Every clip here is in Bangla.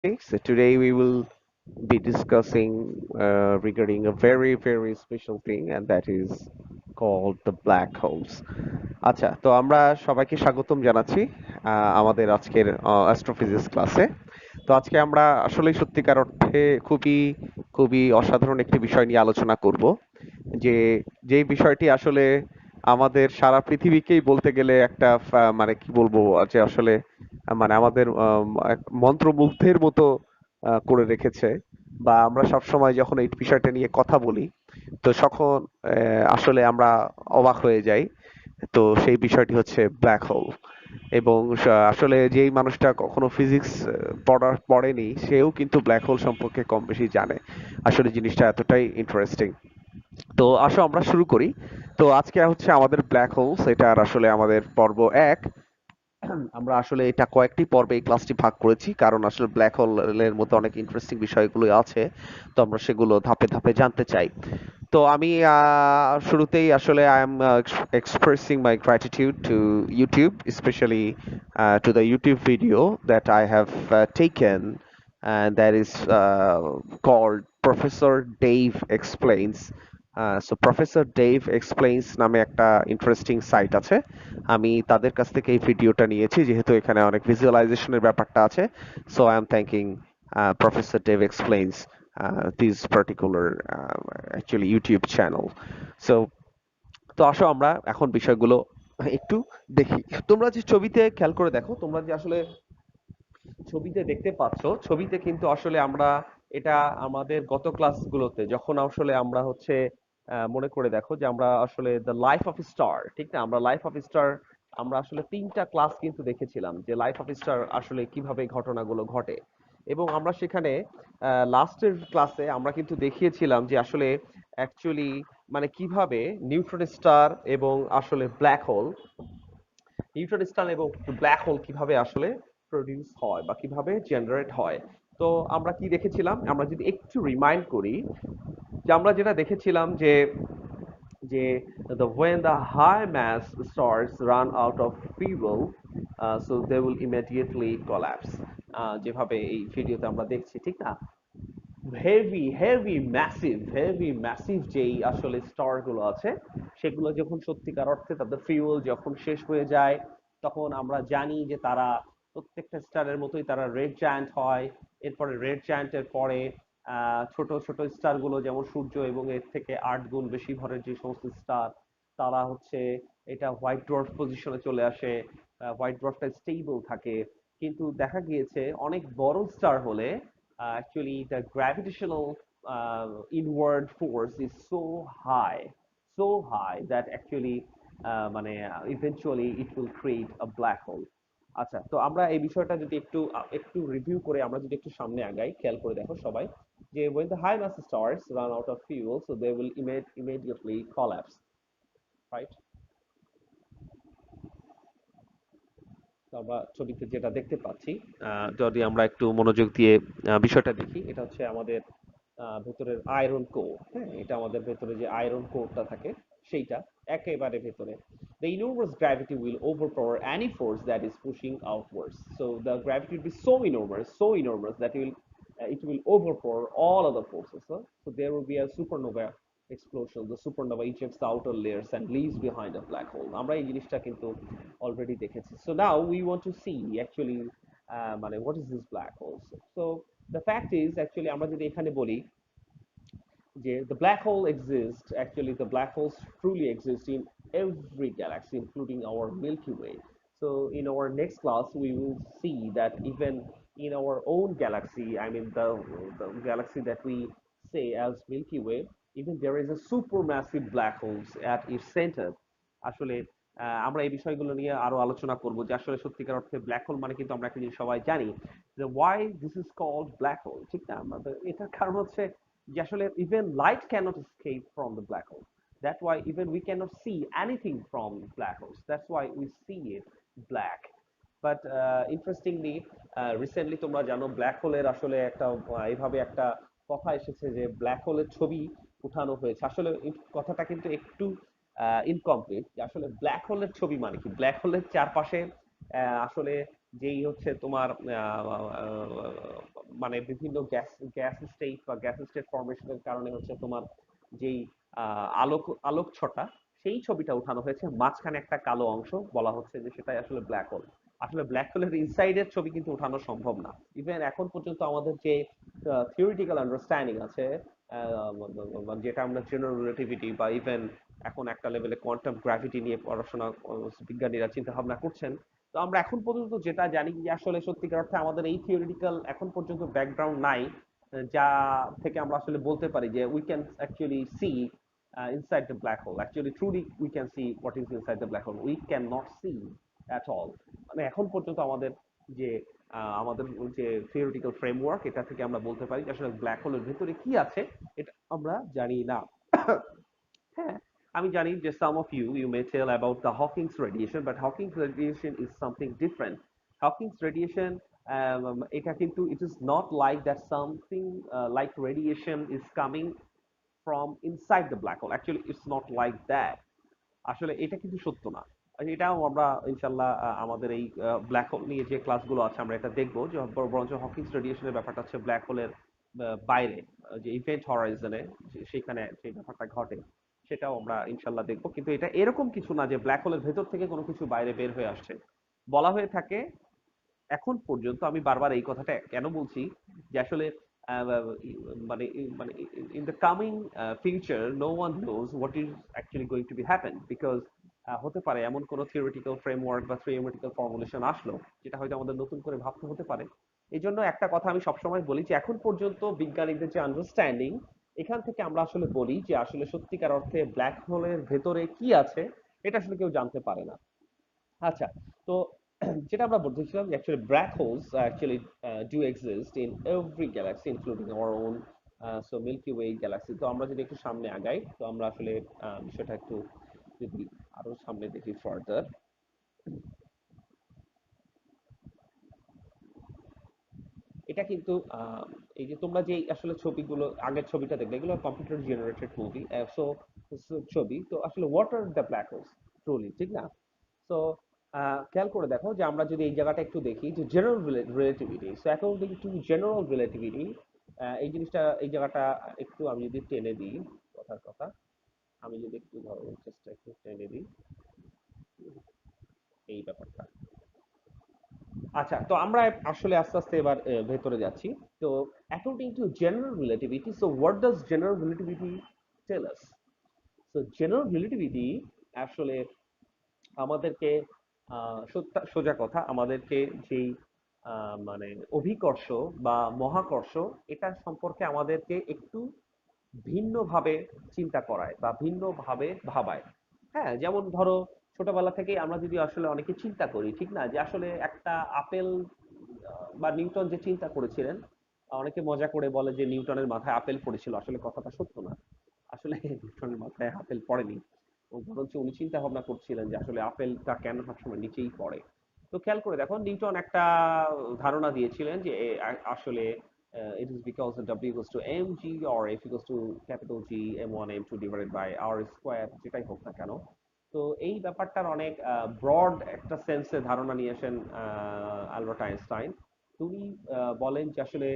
Okay, so today we will be discussing regarding a very, very special thing, and that is called the black holes. আচ্ছা, তো আমরা সবাইকে স্বাগতম জানাচ্ছি আমাদের আজকের অ্যাস্ট্রোফিজিক্স ক্লাসে। তো আজকে আমরা আসলেই সত্যিকার অর্থে খুবই অসাধারণ একটি বিষয় নিয়ে আলোচনা করব। যে যেই বিষয়টি আসলে আমাদের সারা পৃথিবীকেই বলতে গেলে একটা মানে কি বলবো যে আসলে মানে আমাদের এক মন্ত্রমুগ্ধের মতো করে রেখেছে, বা আমরা সবসময় যখন এই বিষয়টা নিয়ে কথা বলি তো তখন আসলে আমরা অবাক হয়ে যাই। তো সেই বিষয়টি হচ্ছে ব্ল্যাক হোল। এবং আসলে যেই মানুষটা কখনো ফিজিক্স পড়েনি সেও কিন্তু ব্ল্যাক হোল সম্পর্কে কম বেশি জানে। আসলে জিনিসটা এতটাই ইন্টারেস্টিং। তো আসো আমরা শুরু করি। তো আজকে হচ্ছে আমাদের ব্ল্যাক হোলস, এটার আসলে আমাদের পর্ব ১। আমরা আসলে এটা কয়েকটি পর্বে এই ক্লাসটি ভাগ করেছি, কারণ আসলে ব্ল্যাক হোলের মধ্যে অনেক ইন্টারেস্টিং বিষয়গুলো আছে। তো আমরা সেগুলো ধাপে ধাপে জানতে চাই। তো আমি শুরুতেই আসলে I am expressing my gratitude two YouTube, specially to the YouTube video that I have taken, and that is called Professor Dave Explains. So professor Dave explains নামে একটা ইন্টারেস্টিং সাইট আছে। আমি তাদের কাছ থেকে এই ভিডিওটা নিয়েছি, যেহেতু এখানে অনেক ভিজুয়ালাইজেশনের ব্যাপারটা আছে। So I am thanking professor Dave explains this particular actually YouTube channel. So তো আসো আমরা এখন বিষয়গুলো একটু দেখি। তোমরা যে ছবিতে খেয়াল করে দেখো, তোমরা যে আসলে ছবিতে দেখতে পাচ্ছ, ছবিতে কিন্তু আসলে আমরা এটা আমাদের গত ক্লাসগুলোতে যখন আসলে আমরা হচ্ছে মনে করে দেখো যে আমরা আসলে দ্য লাইফ অফ স্টার, ঠিক না? আমরা লাইফ অফ স্টার আমরা আসলে ৩টা ক্লাস কিন্তু দেখেছিলাম যে লাইফ অফ স্টার আসলে কিভাবে ঘটনাগুলো ঘটে। এবং আমরা সেখানে লাস্টের ক্লাসে আমরা কিন্তু দেখিয়েছিলাম যে আসলে অ্যাকচুয়ালি মানে কিভাবে নিউট্রন স্টার এবং আসলে ব্ল্যাক হোল, নিউট্রন স্টার এবং ব্ল্যাক হোল কিভাবে আসলে প্রডিউস হয় বা কিভাবে জেনারেট হয়। তো আমরা কি দেখেছিলাম, আমরা যদি একটু রিমাইন্ড করি, যে আমরা যেটা দেখেছিলাম যে যে the when the high mass stars run out of fuel, so they will immediately collapse, যেভাবে এই ভিডিওতে আমরা দেখছি, ঠিক না? হেভি ম্যাসিভ যেই আসলে স্টার গুলো আছে, সেগুলো যখন সত্যিকার অর্থে তাদের ফিউল যখন শেষ হয়ে যায়, তখন আমরা জানি যে তারা প্রত্যেকটা স্টারের মতোই তারা রেড জায়ান্ট হয়। এরপরে রেড জায়ান্টের পরে ছোট ছোট স্টার গুলো যেমন সূর্য এবং এর থেকে ৮ গুণ বেশি ভরের যে সমস্ত স্টার, তারা হচ্ছে এটা হোয়াইট ডোয়ার্ফ পজিশনে চলে আসে। হোয়াইট ডোয়ার্ফটা স্টেবল থাকে। কিন্তু দেখা গিয়েছে অনেক বড় স্টার হলে actually the gravitational inward force is so high that actually মানে eventually it will create a black hole. আচ্ছা, তো আমরা এই বিষয়টা যদি একটু রিভিউ করে আমরা যদি একটু সামনে আগাই, খেয়াল করে দেখো সবাই যে when the high mass stars run out of fuel, so they will immediately collapse, right? তো আমরা ছবিতে যেটা দেখতে পাচ্ছি, যদি আমরা একটু মনোযোগ দিয়ে বিষয়টা দেখি, এটা হচ্ছে আমাদের ভেতরের আয়রন কোর। হ্যাঁ, এটা আমাদের ভেতরে যে আয়রন কোরটা থাকে সেইটা একেবারে ভেতরে। The enormous gravity will overpower any force that is pushing outwards. So the gravity will be so enormous that it will overpower all other forces. Huh? So there will be a supernova explosion. The supernova ejects the outer layers and leaves behind a black hole. আমরা এই জিনিসটা কিন্তু already দেখেছি. So now we want to see actually মানে what is this black hole? So the fact is actually আমরা যদি এখানে বলি যে the black hole exists, actually the black holes truly exist in every galaxy including our Milky Way. So in our next class we will see that even in our own galaxy, I mean the galaxy that we say as Milky Way, even there is a supermassive black holes at its center. আসলে আমরা এই বিষয়গুলো নিয়ে আরো আলোচনা করব যে আসলে সত্যিকার অর্থে ব্ল্যাক হোল মানে কিন্তু আমরা একটা জিনিস সবাই জানি যে why this is called black hole, ঠিক না? আমাদের এটার কারণ হচ্ছে যে আসলে even light cannot escape from the black hole. That's why even we cannot see anything from black holes. That's why we see it black. But interestingly, recently তোমরা জানো ব্ল্যাক হোলের আসলে একটা এইভাবে একটা কথা এসেছে যে ব্ল্যাক হোলের ছবি উঠানো হয়েছে। আসলে এই কথাটা কিন্তু একটু ইনকমপ্লিট। আসলে ব্ল্যাক হোলের ছবি মানে কি? ব্ল্যাক হোলের চারপাশে আসলে যেই হচ্ছে তোমার মানে বিভিন্ন গ্যাস গ্যাস স্টেট বা গ্যাস স্টেট ফর্মেশনের কারণে হচ্ছে তোমার যেই আলোক আলোক ছটা সেই ছবিটা উঠানো হয়েছে, মাঝখানে একটা কালো অংশ বলা হচ্ছে যে সেটাই আসলে ব্ল্যাক হোল। আসলে ব্ল্যাক হোলের ইনসাইডের ছবি কিন্তু উঠানো সম্ভব না। ইভেন এখন পর্যন্ত আমাদের যে থিওরিটিক্যাল আন্ডারস্ট্যান্ডিং আছে, যেটা আমরা জেনারেল রিলেটিভিটি বা ইভেন এখন একটা লেভেলে কোয়ান্টাম গ্র্যাভিটি নিয়ে পড়াশোনা বিজ্ঞানীরা চিন্তা ভাবনা করছেন। তো আমরা এখন পর্যন্ত যেটা জানি যে আসলে সত্যিকার অর্থে আমাদের এই থিওরিটিক্যাল এখন পর্যন্ত ব্যাকগ্রাউন্ড নাই, যা থেকে আমরা আসলে বলতে পারি যে we can actually see inside the black hole. Actually truly we can see what is inside the black hole, we can not see at all. মানে এখন পর্যন্ত আমাদের যে আমাদের যে থিওরিটিক্যাল ফ্রেমওয়ার্ক, এটা থেকে আমরা বলতে পারি যে আসলে ব্ল্যাক হোলের ভেতরে কি আছে এটা আমরা জানি না। হ্যাঁ, আমি জানি যে some of you may tell about the Hawking's radiation, but Hawking's radiation is something different. Hawking's radiation, এটা কিন্তু it is not like that something like radiation is coming from inside the black hole. Actually, it's not like that. আসলে এটা কিন্তু সত্য না। আর এটাও আমরা ইনশাল্লাহ আমাদের এই ব্ল্যাক হোল নিয়ে যে ক্লাসগুলো আছে আমরা এটা দেখবো যে বরঞ্চ হকিংস রেডিয়েশনের ব্যাপারটা হচ্ছে ব্ল্যাক হোলের বাইরে, যে ইভেন্ট হরাইজনে সেখানে সেই ব্যাপারটা ঘটে, সেটাও আমরা ইনশাল্লাহ দেখবো। কিন্তু এটা এরকম কিছু না যে ব্ল্যাক হোলের ভেতর থেকে কোনো কিছু বাইরে বের হয়ে আসছে। বলা হয়ে থাকে এখন পর্যন্ত, আমি বারবার এই কথাটা কেন বলছি যে আসলে মানে মানে in the coming future no one knows what is actually going to be happen, because হতে পারে এমন কোনো থিওরিটিক্যাল ফ্রেমওয়ার্ক বা থিওরিটিক্যাল ফর্মুলেশন আসলো যেটা হয়তো আমাদের নতুন করে ভাবতে হতে পারে। এই জন্য একটা কথা আমি সবসময় বলি যে এখন পর্যন্ত বিজ্ঞানীদের যে আন্ডারস্ট্যান্ডিং, এখান থেকে আমরা আসলে বলি যে আসলে সত্যিকার অর্থে ব্ল্যাক হোলের ভেতরে কি আছে এটা আসলে কেউ জানতে পারে না। আচ্ছা, তো যেটা আমরা বলতেছিলাম যে actually black holes actually do exist in every galaxy including our own so milky way galaxy. তো আমরা যদি একটু সামনে আগাই তো আমরা আসলে বিষয়টা একটু যদি আরো সামনে দেখি ফার্দার, এটা কিন্তু এই যে তোমরা যে আসলে ছবিগুলো আগের ছবিটা দেখলে এগুলো কম্পিউটার জেনারেটেড মুভি, সো ছবি তো আসলে what are the black holes truly, ঠিক না? সো খেয়াল করে দেখো যে আমরা যদি এই জায়গাটা একটু দেখি যে general relativity, so according to general relativity, এই জিনিসটা এই জায়গাটা একটু আমি যদি টেনে দিই, কথার কথা আমি যদি একটু ধরো চেষ্টা একটু টেনে দিই এই ব্যাপারটা। আচ্ছা, তো আমরা আসলে আস্তে আস্তে এবার ভেতরে যাচ্ছি। তো according to general relativity, so what does general relativity tell us? So general relativity আসলে আমাদেরকে সোজা কথা আমাদেরকে যেই মানে অভিকর্ষ বা মহাকর্ষ, এটা সম্পর্কে আমাদেরকে একটু ভিন্নভাবে চিন্তা করায় বা ভিন্নভাবে ভাবায়। হ্যাঁ, যেমন ধরো ছোটবেলা থেকেই আমরা যদি আসলে অনেকে চিন্তা করি, ঠিক না, যে আসলে একটা আপেল বা নিউটন যে চিন্তা করেছিলেন, অনেকে মজা করে বলে যে নিউটনের মাথায় আপেল পড়েছিল, আসলে কথাটা সত্য না। আসলে নিউটনের মাথায় আপেল পড়েনি, ও বরঞ্চ উনি চিন্তা ভাবনা করছিলেন যে আসলে আপেলটা কেন সবসময় নিচেই পড়ে। তো খেয়াল করে দেখো নিউটন একটা ধারণা দিয়েছিলেন যে আসলে it is because the W equals to mg or F equals to capital G m1 m2 divided by r square, যেটাই হোক না কেন। তো এই ব্যাপারটার অনেক ব্রড একটা সেন্সে ধারণা নিয়ে আসেন আলবার্ট আইনস্টাইন। তিনি বলেন যে আসলে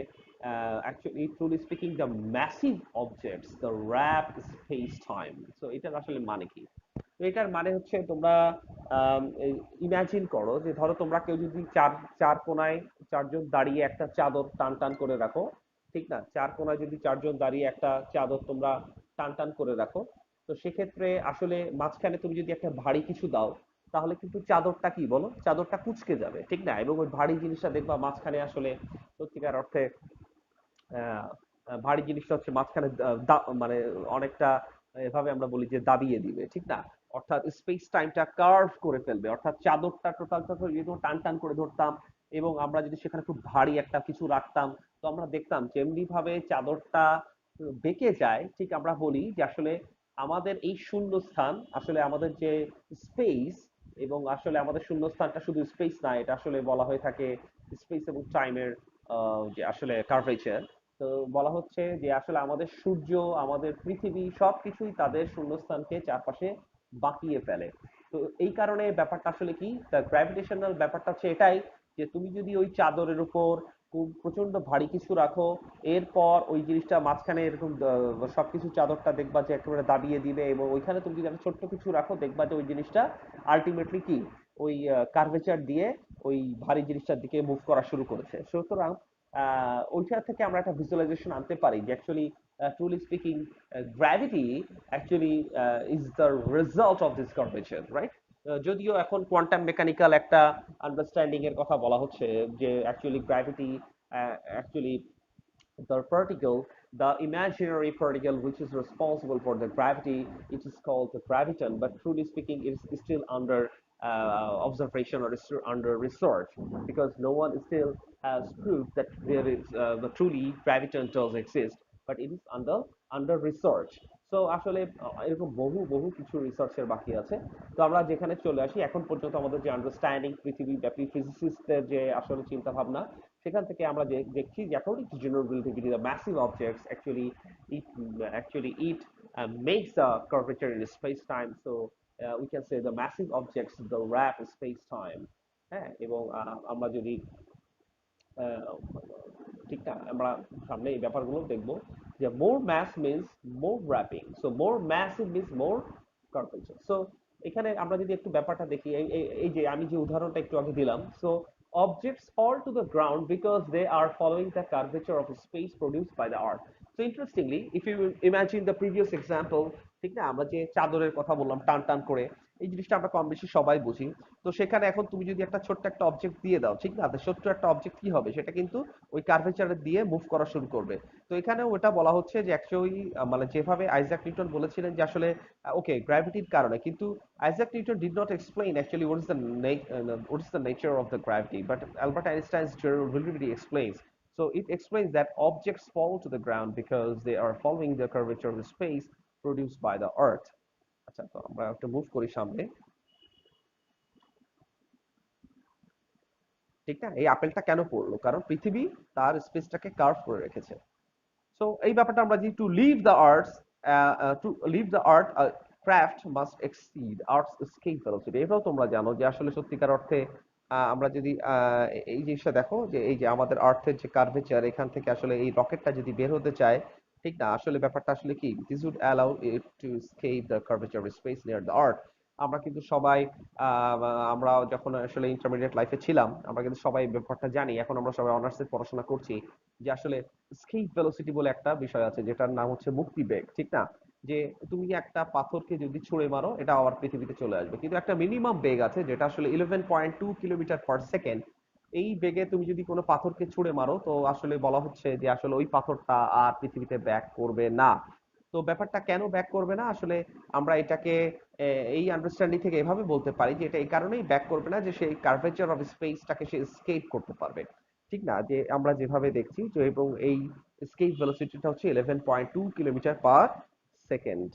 actually truly speaking the massive objects the wrapped space time, so এটার আসলে মানে কি? তো এটার মানে হচ্ছে তোমরা ইমাজিন করো যে ধরো তোমরা কেউ যদি চার চার কোনায় চারজন দাঁড়িয়ে একটা চাদর টান টান করে রাখো, ঠিক না, চার কোনায় যদি চারজন দাঁড়িয়ে একটা চাদর তোমরা টান টান করে রাখো, তো সেক্ষেত্রে আসলে মাঝখানে তুমি যদি একটা ভারী কিছু দাও, তাহলে কিন্তু চাদরটা কি বলো, চাদরটা কুঁচকে যাবে, ঠিক না, এবং ওই ভারী জিনিসটা দেখবা মাঝখানে আসলে সত্যিকার অর্থে আহ, ভারী জিনিসটা হচ্ছে মাঝখানে মানে অনেকটা এভাবে আমরা বলি যে দাবিয়ে দিবে, ঠিক না, অর্থাৎ স্পেস টাইমটা কার্ভ করে ফেলবে, অর্থাৎ চাদরটা টোটালটা যদি টান টান করে ধরতাম এবং আমরা যদি সেখানে খুব ভারী একটা কিছু রাখতাম, তো আমরা দেখতাম যেমনি ভাবে চাদরটা বেঁকে যায়, ঠিক আমরা বলি যে আসলে আমাদের এই শূন্যস্থান আসলে আমাদের যে স্পেস, এবং আসলে আমাদের শূন্যস্থানটা শুধু স্পেস না, এটা আসলে বলা হয়ে থাকে স্পেস এবং টাইমের যে আসলে কার্ভেচার। তো বলা হচ্ছে যে আসলে আমাদের সূর্য, আমাদের পৃথিবী সবকিছুই তাদের শূন্যস্থানকে চারপাশে বাঁকিয়ে ফেলে। তো এই কারণে ব্যাপারটা আসলে কি, গ্র্যাভিটেশনাল ব্যাপারটা হচ্ছে এটাই যে তুমি যদি ওই চাদরের উপর খুব প্রচন্ড ভারী কিছু রাখো, এরপর ওই জিনিসটা মাঝখানে এরকম সবকিছু চাদরটা দেখবা যে একেবারে দাবিয়ে দিবে, এবং ওইখানে তুমি যদি একটা ছোট্ট কিছু রাখো দেখবা যে ওই জিনিসটা আলটিমেটলি কি ওই কার্ভেচার দিয়ে ওই ভারী জিনিসটার দিকে মুভ করা শুরু করেছে। সুতরাং ওইটা থেকে আমরা একটা ভিজুয়ালাইজেশন আনতে পারি যে actually truly speaking gravity actually is the result of this curvature, right? যদিও এখন কোয়ান্টাম মেকানিক্যাল একটা আন্ডারস্ট্যান্ডিং এর কথা বলা হচ্ছে যে actually gravity actually the particle, the imaginary particle which is responsible for the gravity, it is called the graviton, but truly speaking, it is still under observation or is still under research, because no one still has proved that there is the truly graviton does exist, but it is under research. So আসলে এরকম বহু বহু কিছু রিসার্চের বাকি আছে। তো আমরা যেখানে চলে আসি এখন পর্যন্ত আমাদের যে আন্ডারস্ট্যান্ডিং পৃথিবীব্যাপী ফিজিসিস্টদের যে আসলে চিন্তা ভাবনা, সেখান থেকে আমরা দেখছি যে according to general relativity the massive objects actually it makes the curvature in space time, so we can say the massive objects the wrap space time। হ্যাঁ, এবং আমরা যদি আহ, ঠিক না, আমরা সামনে এই ব্যাপারগুলো দেখবো যে more mass means more wrapping, so more massive means more curvature. So এখানে আমরা যদি একটু ব্যাপারটা দেখি, এই যে আমি যে উদাহরণটা একটু আগে দিলাম, so objects fall to the ground because they are following the curvature of space produced by the earth. So interestingly, if you imagine the previous example, ঠিক না, আমরা যে চাদরের কথা বললাম টান টান করে, এই জিনিসটা আমরা কম বেশি সবাই বুঝি। তো সেখানে এখন তুমি যদি একটা ছোট্ট একটা অবজেক্ট দিয়ে দাও, ঠিক না, তো ছোট্ট একটা অবজেক্ট কি হবে, সেটা কিন্তু ওই কার্ভেচার দিয়ে মুভ করা শুরু করবে। তো এখানেও ওটা বলা হচ্ছে যে অ্যাকচুয়ালি মানে যেভাবে আইজাক নিউটন বলেছিলেন যে আসলে ওকে গ্র্যাভিটির কারণে, কিন্তু Isaac Newton did not explain actually what is the nature of the gravity, but Albert Einstein's general relativity explains. So it explains that objects fall to the ground because they are following the curvature of the space produced by the earth. আচ্ছা, তো আমরা একটা মুভ করি সামনে, ঠিক না? এই আপেলটা কেন পড়লো, কারণ পৃথিবী তার স্পেসটাকে কার্ভ করে রেখেছে। সো এই ব্যাপারটা আমরা যে to leave the earth, to leave the earth craft must exceed earth escape velocity. এটাও তোমরা জানো যে আসলে সত্যিকার অর্থে আমরা যদি এই জিনিসটা দেখো যে এই যে আমাদের আর্থের যে কার্ভেচার, এখান থেকে আসলে এই রকেটটা যদি বের হতে চায়, ঠিক না, আসলে ব্যাপারটা আসলে কি, this would allow it to escape the curvature of space near the earth. আমরা কিন্তু সবাই আহ, আমরা যখন আসলে ইন্টারমিডিয়েট লাইফে ছিলাম আমরা কিন্তু সবাই ব্যাপারটা জানি, এখন আমরা সবাই অনার্সে পড়াশোনা করছি, যে আসলে স্কেপ ভেলোসিটি বলে একটা বিষয় আছে যেটার নাম হচ্ছে মুক্তিবেগ, ঠিক না? যে তুমি একটা পাথরকে যদি ছুঁড়ে মারো এটা আবার পৃথিবীতে চলে আসবে, কিন্তু একটা মিনিমাম বেগ আছে যেটা আসলে 11.2 কিলোমিটার পার সেকেন্ড। এই বেগে তুমি যদি কোনো পাথরকে ছুঁড়ে মারো তো আসলে বলা হচ্ছে যে আসলে ওই পাথরটা আর পৃথিবীতে ব্যাক করবে না। তো ব্যাপারটা কেন ব্যাক করবে না, আসলে আমরা এটাকে এই আন্ডারস্ট্যান্ডিং থেকে এভাবে বলতে পারি যে এটা এই কারণেই ব্যাক করবে না যে সেই কার্ভেচার অফ স্পেসটাকে সে স্কেপ করতে পারবে, ঠিক না? যে আমরা যেভাবে দেখছি যে, এবং এই স্কেপ ভেলোসিটিটা হচ্ছে 11.2 কিলোমিটার পার সেকেন্ড।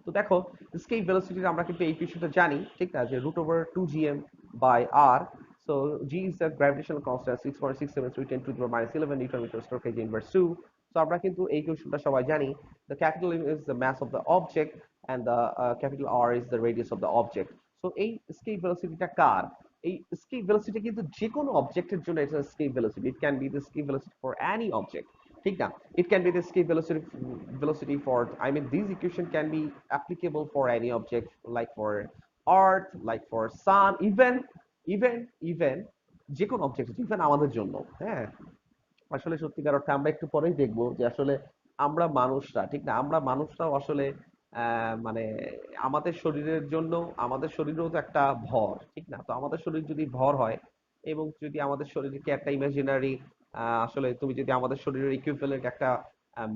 তো দেখো স্কেপ ভেলোসিটির আমরা কিন্তু এই কিছুটা জানি, ঠিক না, যে √2 gm/r। So G is the gravitational constant 6.673 × 10⁻11 newton metre square KG inverse 2। So আমরা কিন্তু এই কোশ্চেনটা সবাই জানি, the capital is the mass of the object and the capital R is the radius of the object. So এই স্কেপ ভেলোসিটিটা কার, এই স্কেপ ভেলোসিটি কিন্তু যে কোনো অবজেক্টের জন্য এটা escape velocity, it can be the escape velocity for any object, ঠিক না? It can be the escape velocity for, I mean, these equation can be applicable for any object, like for earth, like for sun, even যে কোনো অবজেক্ট, ইভেন আমাদের জন্য। হ্যাঁ, আসলে সত্যিকার অর্থে আমরা একটু পরেই দেখবো যে আসলে আমরা মানুষরা, ঠিক না, আমরা মানুষরাও আসলে মানে আমাদের শরীরের জন্য, আমাদের শরীরেও তো একটা ভর, ঠিক না? তো আমাদের শরীর যদি ভর হয় এবং যদি আমাদের শরীরকে একটা ইমাজিনারি, আসলে তুমি যদি আমাদের শরীরের ইকুইভ্যালেন্ট একটা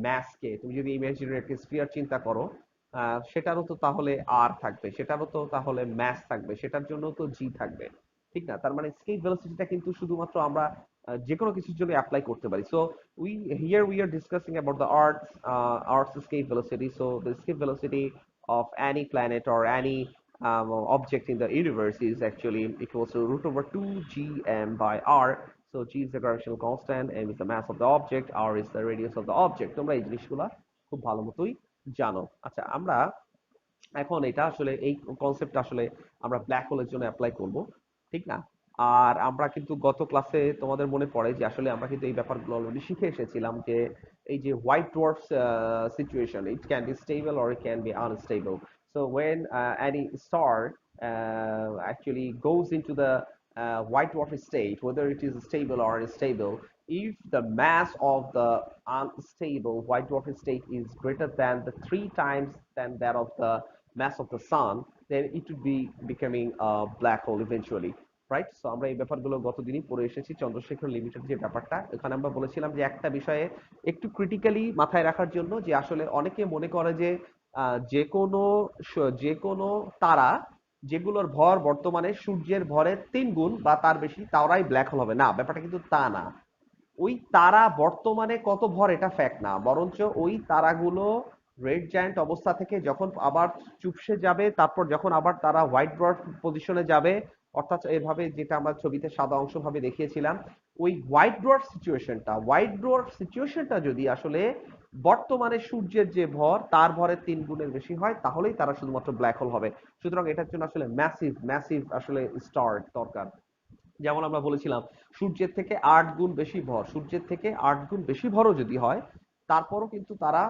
ম্যাসকে তুমি যদি ইমাজিনারি একটা স্ফিয়ার চিন্তা করো, সেটারও তো তাহলে আর থাকবে, সেটারও তো তাহলে ম্যাস থাকবে, সেটার জন্য তো জি থাকবে, ঠিক না? তার মানে স্কেপ ভেলোসিটিটা কিন্তু শুধুমাত্র আমরা যে কোনো কিছুর জন্য অ্যাপ্লাই করতে পারি। So we here we are discussing about the Earth's escape velocity. So the escape velocity of any planet or any object in the universe is actually equals to √2 gm/r. So g is the gravitational constant, m is the mass of the object, r is the radius of the object. তোমরা এই জিনিসগুলা খুব ভালো মতোই জানো। আচ্ছা, আমরা এখন এটা আসলে এই কনসেপ্ট আসলে আমরা ব্ল্যাক হোলের জন্য অ্যাপ্লাই করব, ঠিক না? আর আমরা কিন্তু গত ক্লাসে তোমাদের মনে পড়ে যে আসলে আমরা কিন্তু এই ব্যাপারগুলো অলরেডি শিখে এসেছিলাম যে এই যে white dwarf situation, it can B stable or it can B unstable. So when any star actually goes into the white dwarf state, whether it is stable or unstable, if the mass of the unstable white dwarf state is greater than the 3 times than that of the mass of the sun, then it would be becoming a black hole eventually. Right? So আমরা এই ব্যাপারগুলো গতদিনই পড়ে এসেছি চন্দ্রশেখর লিমিটেড যে ব্যাপারটা, এখানে আমরা বলেছিলাম যে একটা বিষয়ে একটু ক্রিটিক্যালি মাথায় রাখার জন্য যে আসলে অনেকে মনে করে যে যে কোনো তারা যেগুলোর ভর বর্তমানে সূর্যের ভরের 3 গুণ বা তার বেশি তারাই ব্ল্যাক হোল হবে। না, ব্যাপারটা কিন্তু তা না। ওই তারা বর্তমানে কত ভর এটা ফ্যাক্ট না, বরঞ্চ ওই তারাগুলো রেড জায়ান্ট অবস্থা থেকে যখন আবার চুপসে যাবে, তারপর যখন আবার তারা হোয়াইট ডোয়ার্ফ পজিশনে যাবে, অর্থাৎ এভাবে যেটা আমরা ছবিতে সাদা অংশ ভাবে দেখিয়েছিলাম, ওই হোয়াইট ডোয়ার্ফ সিচুয়েশনটা যদি আসলে বর্তমানে সূর্যের যে ভর তার ভরের 3 গুণের বেশি হয়, তাহলেই তারা শুধুমাত্র ব্ল্যাক হোল হবে। সুতরাং এটার জন্য আসলে ম্যাসিভ ম্যাসিভ আসলে স্টার দরকার। যেমন আমরা বলেছিলাম সূর্যের থেকে 8 গুণ বেশি ভর, সূর্যের থেকে 8 গুণ বেশি ভরও যদি হয়, তারপরও কিন্তু তারা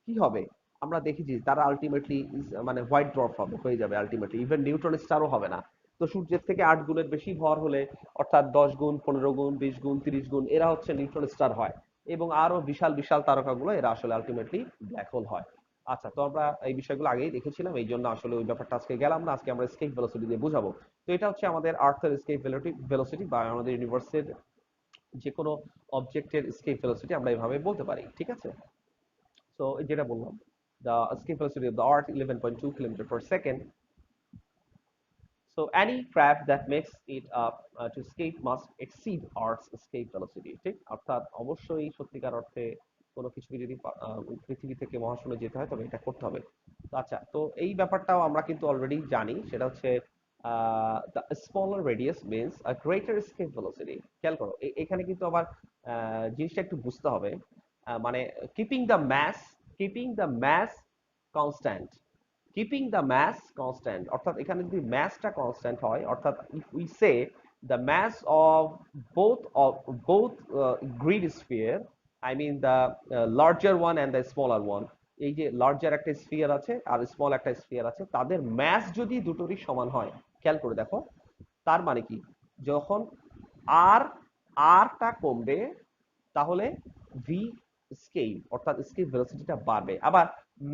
কি হবে, আমরা দেখেছি তারা আলটিমেটলি মানে হোয়াইট ড্রপ হবে, হয়ে যাবে আলটিমেটলি, ইভেন নিউট্রন স্টারও হবে না। তো সূর্যের থেকে 8 গুণের বেশি ভর হলে, অর্থাৎ 10 গুণ, 15 গুণ, 20 গুণ, 30 গুণ, এরা হচ্ছে নিউট্রন স্টার হয়। এবং আরো বিশাল বিশাল তারকাগুলো এরা আসলে আলটিমেটলি ব্ল্যাক হোল হয়। আচ্ছা, তো আমরা এই বিষয়গুলো আগেই দেখেছিলাম, এই জন্য আসলে ওই ব্যাপারটা আজকে গেলাম না, আজকে আমরা স্কেপ ভেলোসিটি দিয়ে বুঝাবো। তো এটা হচ্ছে আমাদের আর্থের স্কেপ ভেলোসিটি বা আমাদের ইউনিভার্সের যে কোনো অবজেক্টের স্কেপ ভেলোসিটি আমরা এভাবে বলতে পারি, ঠিক আছে? তো যেটা বললাম, the escape velocity of the earth 11.2 kilometer per second. So any craft that makes it up to escape must exceed Earth's escape velocity. ঠিক, অর্থাৎ অবশ্যই সত্যিকার অর্থে কোনো কিছুকে যদি পৃথিবী থেকে মহাশূন্যে যেতে হয় তবে এটা করতে হবে। তো আচ্ছা, তো এই ব্যাপারটাও আমরা কিন্তু অলরেডি জানি, সেটা হচ্ছে the smaller radius means a greater escape velocity. খেয়াল করো, এখানে কিন্তু আবার জিনিসটা একটু বুঝতে হবে। মানে keeping the mass keeping the mass constant, keeping the mass constant, অর্থাৎ এখানে যদি ম্যাসটা কনস্ট্যান্ট হয়, অর্থাৎ if we say the mass of both grid sphere, I mean the larger one and the smaller one, এই যে লার্জার একটা স্ফিয়ার আছে আর স্মল একটা স্ফিয়ার আছে, তাদের ম্যাস যদি দুটোরই সমান হয়, খেয়াল করে দেখো, তার মানে কি, যখন আর আরটা কমবে, তাহলে ভি স্কেল অর্থাৎ স্কেপ ভেলোসিটিটা বাড়বে। আবার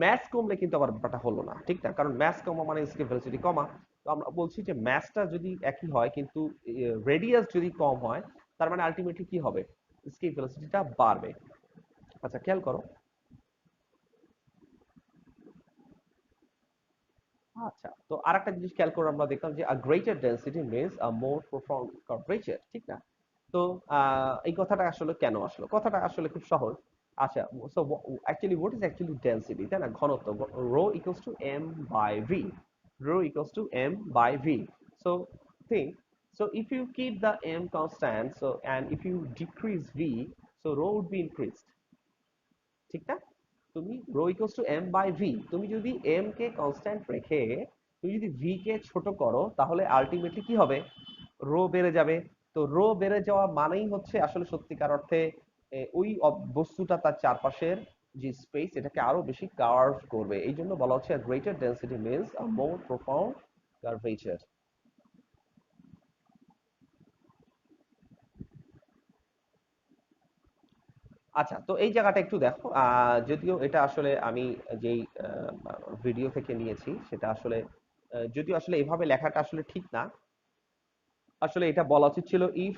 ম্যাস কমলে কিন্তু আবার ব্যাপারটা হলো না, ঠিক না? কারণ ম্যাস কমা মানে স্কেপ ভেলোসিটি কমা। তো আমরা বলছি যে ম্যাসটা যদি একই হয় কিন্তু রেডিয়াস যদি কম হয়, তার মানে আলটিমেটলি কি হবে, স্কেপ ভেলোসিটিটা বাড়বে। আচ্ছা, খেয়াল করো। আচ্ছা, তো আরেকটা জিনিস খেয়াল করে আমরা দেখলাম যে a greater density means a more profound curvature, ঠিক না? তো এই কথাটা আসলে কেন আসলো, কথাটা আসলে খুব সহজ। আচ্ছা, so actually what is actually density, তাই না? ঘনত্ব, rho equals to M by V, rho equals to m by v. So think, so if you keep the m constant, so and if you decrease v, so rho would be increased, ঠিক না? তুমি rho equals to M by V, তুমি যদি এম কে কনস্ট্যান্ট রেখে তুমি যদি ভি কে ছোট করো, তাহলে আলটিমেটলি কি হবে, রো বেড়ে যাবে। তো রো বেড়ে যাওয়া মানেই হচ্ছে আসলে সত্যিকার অর্থে ওই বস্তুটা তার চারপাশের যে স্পেস এটাকে আরো বেশি কার্ভ করবে, এই জন্য বলা হচ্ছে greater density means a more profound curvature. আচ্ছা, তো এই জায়গাটা একটু দেখো, যদিও এটা আসলে আমি যেই ভিডিও থেকে নিয়েছি সেটা আসলে যদিও আসলে এভাবে লেখাটা আসলে ঠিক না, আসলে এটা বলা উচিত ছিল if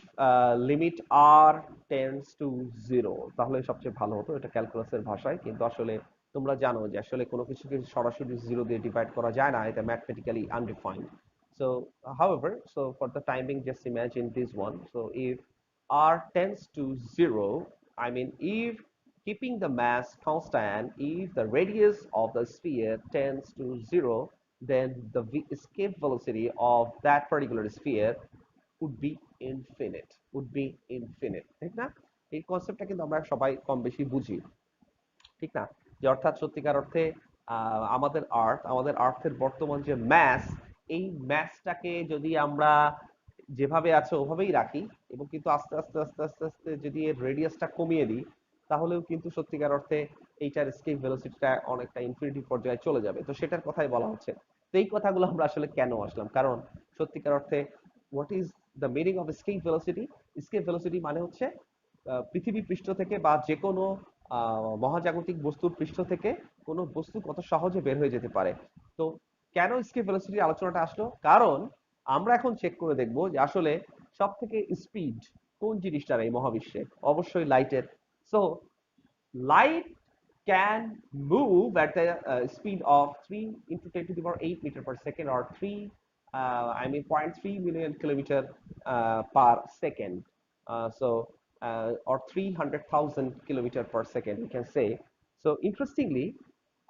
limit R tends to zero, তাহলে সবচেয়ে ভালো হতো এটা ক্যালকুলাসের ভাষায়। কিন্তু আসলে তোমরা জানো যে আসলে কোনো কিছুকে সরাসরি জিরো দিয়ে ডিভাইড করা যায় না, এটা mathematically undefined. So however, so for the time being just imagine this one. So if r tends to zero, I mean if keeping the mass constant, if the radius of the sphere tends to zero, then the escape velocity of that particular sphere would be infinite, would be infinite, ঠিক না? এই কনসেপ্টটা কিন্তু আমরা সবাই কম বেশি বুঝি, ঠিক না? যে অর্থাৎ সত্যিকার অর্থে আমাদের আর্থের বর্তমান যে ম্যাস, এই ম্যাসটাকে যদি আমরা যেভাবে আছে ওভাবেই রাখি এবং কিন্তু আস্তে আস্তে আস্তে আস্তে আস্তে যদি এর রেডিয়াসটা কমিয়ে দিই তাহলেও কিন্তু সত্যিকার অর্থে এইটার স্কেপ ভেলোসিটিটা অনেকটা ইনফিনিটি পর্যায়ে চলে যাবে। তো সেটার কথাই বলা হচ্ছে। তো এই কথাগুলো আমরা আসলে কেন আসলাম, কারণ সত্যিকার অর্থে what is the meaning of escape velocity? Escape velocity মানে হচ্ছে পৃথিবী পৃষ্ঠ থেকে বা যে কোনো মহাজাগতিক বস্তুর পৃষ্ঠ থেকে কোনো বস্তু কত সহজে বের হয়ে যেতে পারে। তো কেন স্কেপ ভেলোসিটির আলোচনাটা আসলো? কারণ আমরা এখন চেক করে দেখব যে আসলে সব থেকে স্পিড কোন জিনিসটার এই মহাবিশ্বে? অবশ্যই লাইটের। So light can move at the speed of 3 into 10 to the power 8 meter per second, or 3 I mean 0.3 million kilometer per second, or 300,000 kilometer per second we can say. So interestingly,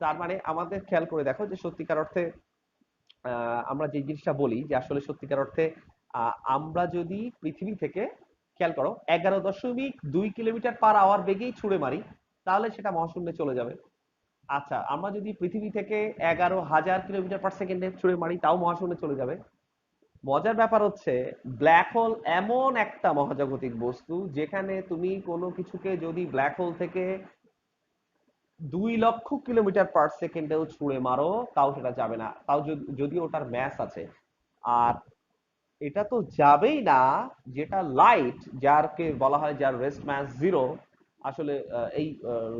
তার মানে আমাদের খেয়াল করে দেখো যে সত্যিকার অর্থে আমরা যে জিনিসটা বলি যে আসলে সত্যিকার অর্থে আমরা যদি পৃথিবী থেকে, খেয়াল করো, 11.2 কিলোমিটার পার আওয়ার বেগেই ছুড়ে মারি তাহলে সেটা মহাশূন্যে চলে যাবে। আচ্ছা, আমরা যদি পৃথিবী থেকে 11,000 কিলোমিটার পার সেকেন্ডে ছুড়ে মারি তাও মহাশূন্যে চলে যাবে। মজার ব্যাপার হচ্ছে ব্ল্যাক হোল এমন একটা মহাজাগতিক বস্তু যেখানে তুমি কোনো কিছুকে যদি ব্ল্যাক হোল থেকে 2 লক্ষ কিলোমিটার পার সেকেন্ডেও ছুঁড়ে মারো তাও সেটা যাবে না, তাও যদি ওটার ম্যাস আছে। আর এটা তো যাবেই না যেটা লাইট, যারকে বলা হয় যার রেস্ট মাস জিরো। আসলে এই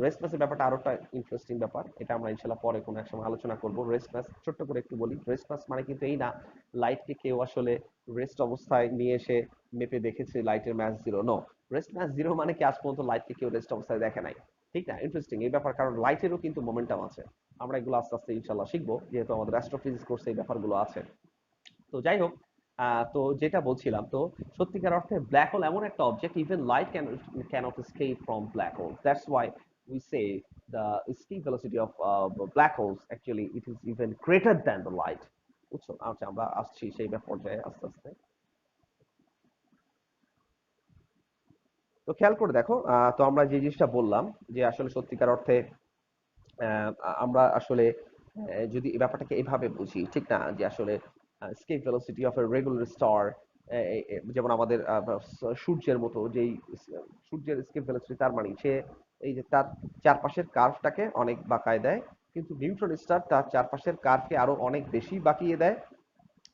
রেস্ট মাসের ব্যাপারটা আরো একটা ইন্টারেস্টিং ব্যাপার, এটা আমরা ইনশাল্লাহ পরে কোনো এক সময় আলোচনা করব। রেস্ট মাস ছোট্ট করে একটু বলি, রেস্ট মাস মানে কিন্তু এই না লাইটকে কেউ আসলে রেস্ট অবস্থায় নিয়ে এসে মেপে দেখেছে লাইটের mass zero. No, rest mass zero মানে কি আজ পর্যন্ত লাইটকে কেউ রেস্ট অবস্থায় দেখে নাই। ঠিক না? ইন্টারেস্টিং এই ব্যাপার, কারণ লাইটেরও কিন্তু মোমেন্টাম আছে। আমরা এগুলো আস্তে আস্তে ইনশাল্লাহ শিখবো, যেহেতু আমাদের অ্যাস্ট্রোফিজিক্স কোর্সে এই ব্যাপারগুলো আছে। তো যাই হোক, তো যেটা বলছিলাম, তো সত্যিকার অর্থে ব্ল্যাক হোল এমন একটা object, even light cannot escape from black hole. That's why we say the escape velocity of black holes actually it is even greater than the light. বুঝছো? আচ্ছা, আমরা আসছি সেই পর্যায়ে আস্তে আস্তে। তো খেয়াল করে দেখো, তো আমরা যে জিনিসটা বললাম যে আসলে সত্যিকার অর্থে আহ, আমরা আসলে যদি এই ব্যাপারটাকে এভাবে বুঝি, ঠিক না, যে আসলে escape velocity of a regular star, যেমন আমাদের সূর্যের মতো যেই সূর্যের স্কেপ ভেলোসিটি, তার মানে সে এই যে তার চারপাশের কার্ভটাকে অনেক বাঁকায় দেয়, কিন্তু নিউট্রন স্টার তার চারপাশের কার্ভকে আরো অনেক বেশি বাঁকিয়ে দেয়।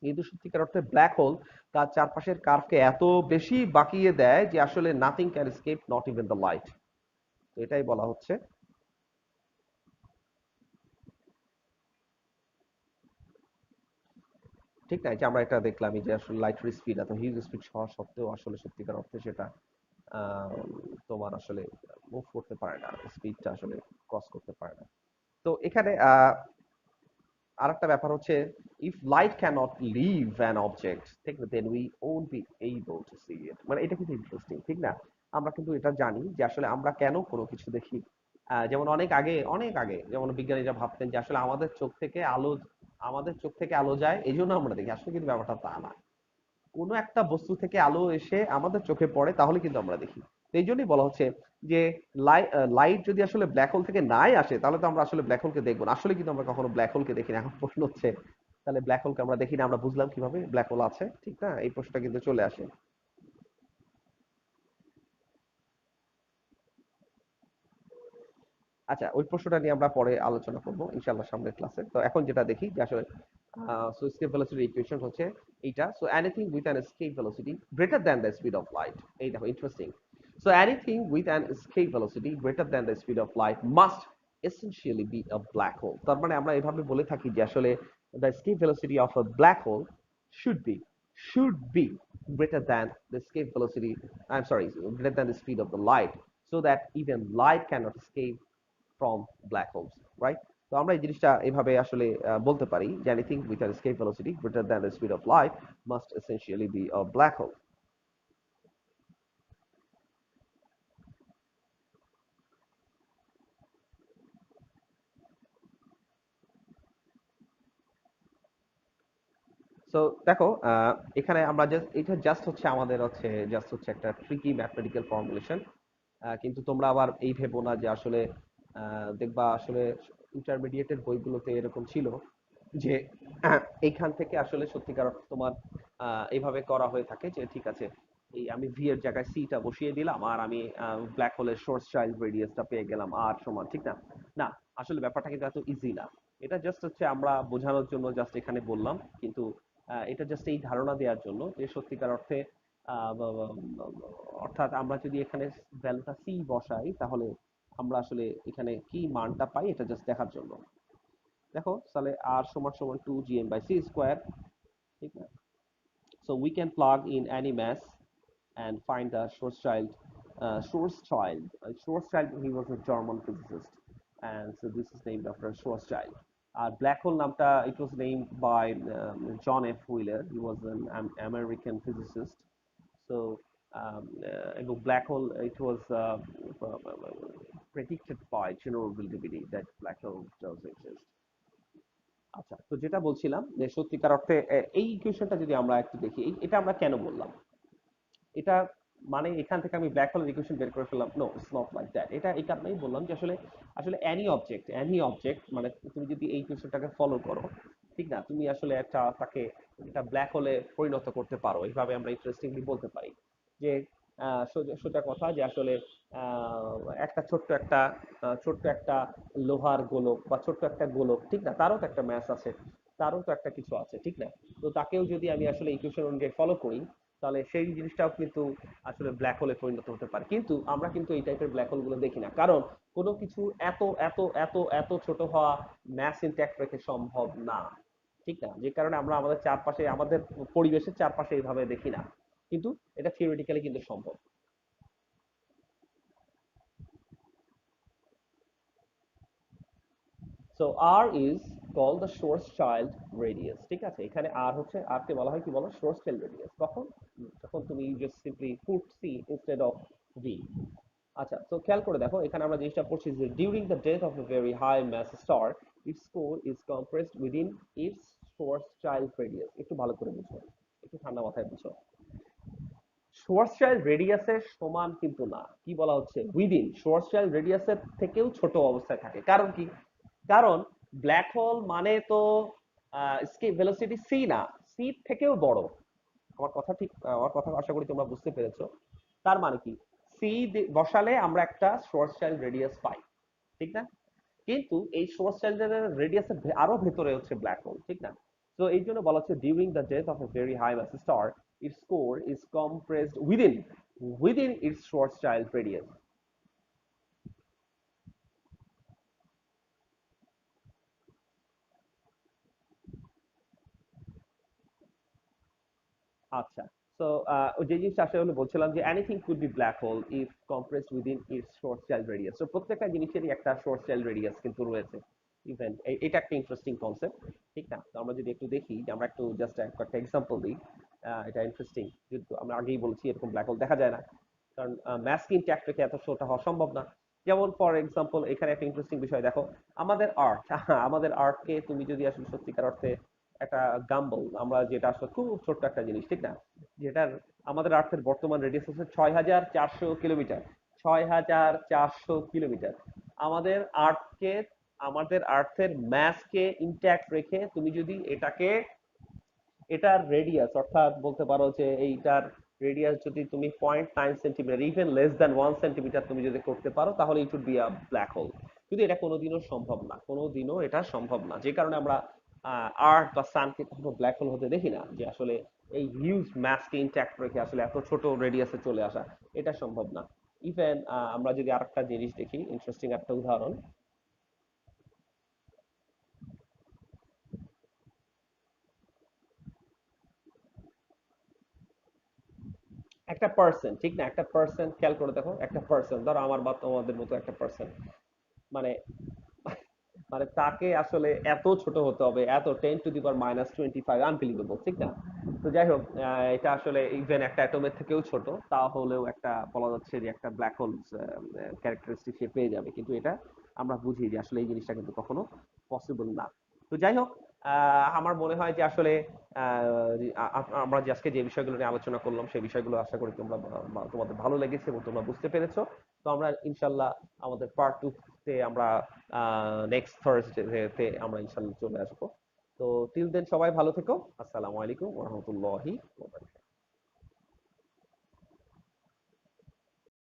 কিন্তু সত্যিকার অর্থে ব্ল্যাক হোল তার চারপাশের কার্ভকে এত বেশি বাঁকিয়ে দেয় যে আসলে nothing can escape, not even the light. তো এটাই বলা হচ্ছে। ঠিক না? এই যে আমরা এটা দেখলামই যে আসলে লাইটের স্পিড এত হিউজ স্পিড হওয়া সত্ত্বেও আসলে সত্যিকার অর্থে সেটা আহ, তোমার আসলে মুভ করতে পারে না, স্পিডটা আসলে ক্রস করতে পারে না। তো এখানে আরেকটা ব্যাপার হচ্ছে, if light can't leave an object, ঠিক না, then we won't be able to see it. মানে এটা কিন্তু ইন্টারেস্টিং, ঠিক না? আমরা কিন্তু এটা জানি যে আসলে আমরা কেন কোনো কিছু দেখি। যেমন অনেক আগে যেমন বিজ্ঞানীরা ভাবতেন যে আসলে আমাদের চোখ থেকে আলো যায় এই জন্য আমরা দেখি। আসলে কিন্তু ব্যাপারটা তা না, কোনো একটা বস্তু থেকে আলো এসে আমাদের চোখে পড়ে তাহলে কিন্তু আমরা দেখি। তো এই জন্যই বলা হচ্ছে যে লাইট যদি আসলে ব্ল্যাক হোল থেকে নাই আসে তাহলে তো আমরা আসলে ব্ল্যাক হোলকে দেখবো না। আসলে কিন্তু আমরা কখনো ব্ল্যাক হোলকে দেখি না। এখন প্রশ্ন হচ্ছে তাহলে ব্ল্যাক হোলকে আমরা দেখি না, আমরা বুঝলাম কিভাবে ব্ল্যাক হোল আছে? ঠিক না? এই প্রশ্নটা কিন্তু চলে আসে। আচ্ছা, ওই প্রশ্নটা নিয়ে আমরা পরে আলোচনা করব ইনশাআল্লাহ সামনের ক্লাসে। তো এখন যেটা দেখি যে আসলে সো escape velocity equation হচ্ছে এইটা। So anything with an escape velocity greater than the speed of light, এই দেখো interesting. So anything with an escape velocity greater than the speed of light must essentially be a black hole। তার মানে আমরা এভাবে বলে থাকি যে আসলে the escape velocity of a black hole should be should be greater than the escape velocity, I'm sorry, greater than the speed of the light, so that even light cannot escape from black holes, right? তো আমরা এই জিনিসটা এভাবে আসলে বলতে পারি যে anything with an escape velocity greater than the speed of light must essentially be a black hole. So দেখো, এখানে আমরা জাস্ট এটা জাস্ট হচ্ছে আমাদের হচ্ছে জাস্ট হচ্ছে একটা ট্রিকি ম্যাথমেটিক্যাল ফর্মুলেশন। কিন্তু তোমরা আবার এই ভেবো না যে আসলে দেখবা আসলে ইন্টারমিডিয়েটের বইগুলোতে এরকম ছিল যে এইখান থেকে আসলে সত্যিকার অর্থে তোমার এইভাবে করা হয়ে থাকে যে ঠিক আছে, এই আমি ভি এর জায়গায় সিটা বসিয়ে দিলাম আর আমি ব্ল্যাক হোলের সোর্স চাইল্ড রেডিয়াসটা পেয়ে গেলাম আর সমান, ঠিক না? না, আসলে ব্যাপারটা কিন্তু এত ইজি না। এটা জাস্ট হচ্ছে আমরা বোঝানোর জন্য জাস্ট এখানে বললাম, কিন্তু এটা জাস্ট এই ধারণা দেওয়ার জন্য যে সত্যিকার অর্থে আহ, ব- ব- অর্থাৎ আমরা যদি এখানে ভ্যালুটা সি বসাই তাহলে আমরা আসলে এখানে কি মানটা পাই এটা জাস্ট দেখার জন্য। দেখো তাহলে আর সমান সমান 2gm/c² ঠিক না? So we can plug in any mass and find the Schwarzschild. Schwarzschild, he was a German physicist, and so this is named after Schwarzschild. Black hole namta, it was named by John F. Wheeler. He was an American physicist. So black hole, it was predicted by general relativity that black hole does exist. আচ্ছা, তো যেটা বলছিলাম যে সত্যিকার অর্থে এই ইকুয়েশনটা যদি আমরা একটু দেখি, এটা আমরা কেন বললাম? এটা মানে এখান থেকে আমি ব্ল্যাক হোলের ইকুয়েশন বের করে ফেললাম? No, it's not like that. এটা এই কারণেই বললাম যে আসলে আসলে এনি অবজেক্ট মানে তুমি যদি এই ইকুয়েশনটাকে ফলো করো, ঠিক না, তুমি আসলে একটা তাকে একটা ব্ল্যাক হোলে পরিণত করতে পারো। এইভাবে আমরা ইন্টারেস্টিংলি বলতে পারি যে সোজা সোজা কথা যে আসলে আহ, একটা ছোট্ট একটা লোহার গোলক বা ছোট্ট একটা গোলক, ঠিক না, তারও তো একটা ম্যাস আছে, তারও তো একটা কিছু আছে, ঠিক না? তো তাকেও যদি আমি আসলে ইকুয়েশন অনুযায়ী ফলো করি তাহলে সেই জিনিসটাও কিন্তু আসলে ব্ল্যাক হোলে পরিণত হতে পারে। কিন্তু আমরা কিন্তু এই টাইপের ব্ল্যাক হোল গুলো দেখি না, কারণ কোনো কিছু এত এত এত এত ছোট হওয়া ম্যাস ইনট্যাক্ট রেখে সম্ভব না, ঠিক না? যে কারণে আমরা আমাদের চারপাশে আমাদের পরিবেশের চারপাশে এইভাবে দেখি না, কিন্তু এটা থিওরিটিক্যালি কিন্তু সম্ভব। So R is call the Schwarzschild radius, ঠিক আছে? এখানে আর হচ্ছে, আর কে বলা হয় কি বলো, Schwarzschild radius। কখন? যখন তুমি just simply put C instead of V. আচ্ছা, তো খেয়াল করে দেখো এখানে আমরা জিনিসটা পড়ছি যে during the death of a very high mass star its core is compressed within its Schwarzschild radius। একটু ভালো করে বুঝো, একটু ঠান্ডা মাথায় বুঝো। Schwarzschild রেডিয়াসের সমান কিন্তু না, কি বলা হচ্ছে, উইদিন Schwarzschild রেডিয়াসের থেকেও ছোট অবস্থায় থাকে। কারণ কি? কারণ ব্ল্যাক হোল মানে তো ভেলোসিটি সি না, সি থেকেও বড়। আমার কথা আশা করি তোমরা বুঝতে পেরেছো। তার মানে কি, সি বসালে আমরা একটা Schwarzschild রেডিয়াস পাই, ঠিক না? কিন্তু এই Schwarzschild রেডিয়াসের আরো ভেতরে হচ্ছে ব্ল্যাক হোল, ঠিক না? তো এই জন্য বলা হচ্ছে during the death of a very high mass star its core is compressed within its Schwarzschild radius. আচ্ছা, সো ওই যে জিনিসটা আসলে বলছিলাম যে anything could be black hole if compressed within its Schwarzschild radius. তো প্রত্যেকটা জিনিসেরই একটা Schwarzschild রেডিয়াস কিন্তু রয়েছে। ইভেন এটা একটা ইন্টারেস্টিং কনসেপ্ট, ঠিক না? তো আমরা যদি একটু দেখি যে আমরা একটু জাস্ট একটা এক্সাম্পল দিই, এটা ইন্টারেস্টিং। যেহেতু আমরা আগেই বলেছি এরকম ব্ল্যাক হোল দেখা যায় না, কারণ ম্যাসকে ইনট্যাক্ট রেখে এত ছোট হওয়া সম্ভব না। যেমন ফর এক্সাম্পল এখানে একটা ইন্টারেস্টিং বিষয় দেখো, আমাদের আর্থ আমাদের আর্থকে তুমি যদি আসলে সত্যিকার অর্থে একটা গাম্বল, আমরা যেটা আসলে খুব ছোট্ট একটা জিনিস, ঠিক না, যেটার আমাদের আর্থের বর্তমান রেডিয়াস হচ্ছে 6,400 কিলোমিটার। 6,400 কিলোমিটার। আমাদের আর্থকে, আমাদের আর্থের ম্যাসকে ইনট্যাক্ট রেখে তুমি যদি এটার রেডিয়াস, অর্থাৎ বলতে পারো যে এইটার রেডিয়াস যদি তুমি 0.9 centimetre, even less than 1 centimetre তুমি যদি করতে পারো তাহলে it would be a black hole. কিন্তু এটা কোনোদিনও সম্ভব না, কোনোদিনও এটা সম্ভব না, যে কারণে আমরা আর্থ বা সানকে কখনো ব্ল্যাক হোল হতে দেখি না, যে আসলে এই হিউজ ম্যাসকে ইনট্যাক্ট রেখে আসলে এত ছোট রেডিয়াসে চলে আসা, এটা সম্ভব না। ইভেন আমরা যদি আরেকটা জিনিস দেখি, ইন্টারেস্টিং একটা উদাহরণ, একটা পার্সন, ঠিক না, একটা পার্সন, খেয়াল করে দেখো, একটা পার্সন ধরো আমার বা তোমাদের মতো একটা পার্সন, মানে মানে তাকে আসলে এত ছোট হতে হবে, এত 10⁻⁻25, আনবিলিভেবল, ঠিক না? তো যাই হোক, এটা আসলে ইভেন একটা অ্যাটমের থেকেও ছোট, তাহলেও একটা বলা যাচ্ছে যে একটা ব্ল্যাক হোল ক্যারেক্টারিস্টিক সে পেয়ে যাবে, কিন্তু এটা আমরা বুঝি যে আসলে এই জিনিসটা কিন্তু কখনো পসিবল না। তো যাই হোক, আমার মনে হয় যে আসলে আমরা যে আজকে যে বিষয়গুলো নিয়ে আলোচনা করলাম সেই বিষয়গুলো আশা করি তোমাদের ভালো লেগেছে এবং তোমরা বুঝতে পেরেছো। তো আমরা ইনশাল্লাহ আমাদের পার্ট টু তে আমরা নেক্সট থার্সডে তে আমরা ইনশাল্লাহ চলে আসবো। তো টিল দেন সবাই ভালো থেকো। আসসালামু আলাইকুম ওয়া রাহমাতুল্লাহি ওয়া বারাকাতুহু।